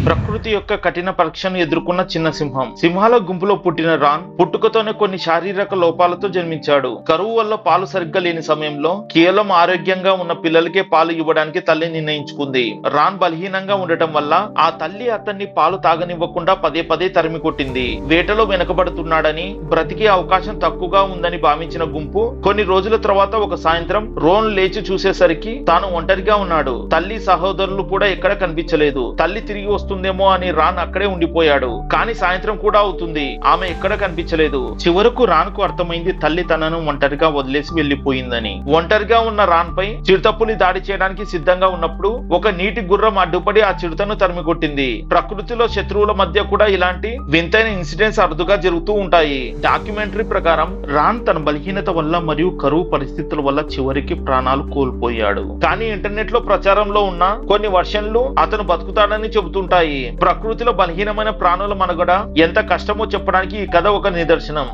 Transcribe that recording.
ప్రకృతి యొక్క కఠిన పరీక్షను ఎదుర్కొన్న చిన్న సింహం. సింహాల గుంపులో పుట్టిన రాన్ పుట్టుకతోనే కొన్ని శారీరక లోపాలతో జన్మించాడు. కరువు వల్ల పాలు సరిగ్గా లేని సమయంలో కేవలం ఆరోగ్యంగా ఉన్న పిల్లలకే పాలు ఇవ్వడానికి తల్లి నిర్ణయించుకుంది. రాన్ బలహీనంగా ఉండటం వల్ల ఆ తల్లి అతన్ని పాలు తాగనివ్వకుండా పదే పదే తరిమి కొట్టింది. వేటలో వెనుకబడుతున్నాడని, బ్రతికే అవకాశం తక్కువగా ఉందని భావించిన గుంపు కొన్ని రోజుల తర్వాత ఒక సాయంత్రం రోన్ లేచి చూసేసరికి తాను ఒంటరిగా ఉన్నాడు. తల్లి సహోదరులు కూడా ఎక్కడ కనిపించలేదు. తల్లి తిరిగి వస్తుందేమో అని రాన్ అక్కడే ఉండిపోయాడు. కానీ సాయంత్రం కూడా అవుతుంది, ఆమె ఎక్కడ కనిపించలేదు. చివరకు రాన్ కు అర్థమైంది తల్లి తనను ఒంటరిగా వదిలేసి వెళ్లిపోయిందని. ఒంటరిగా ఉన్న రాన్ పై చిరుతపులి దాడి చేయడానికి సిద్ధంగా ఉన్నప్పుడు ఒక నీటి గుర్రం అడ్డుపడి ఆ చిరుతను తరిమి కొట్టింది. ప్రకృతిలో శత్రువుల మధ్య కూడా ఇలాంటి వింతైన ఇన్సిడెంట్స్ అరుదుగా జరుగుతూ ఉంటాయి. డాక్యుమెంటరీ ప్రకారం రాన్ తన బలహీనత వల్ల మరియు కరువు పరిస్థితుల వల్ల చివరికి ప్రాణాలు కోల్పోయాడు. కానీ ఇంటర్నెట్ లో ప్రచారంలో ఉన్న కొన్ని వర్షన్లు అతను బతుకుతాడని చెబుతుంటాయి. ప్రకృతిలో బలహీనమైన ప్రాణుల మనుగడ ఎంత కష్టమో చెప్పడానికి ఈ కథ ఒక నిదర్శనం.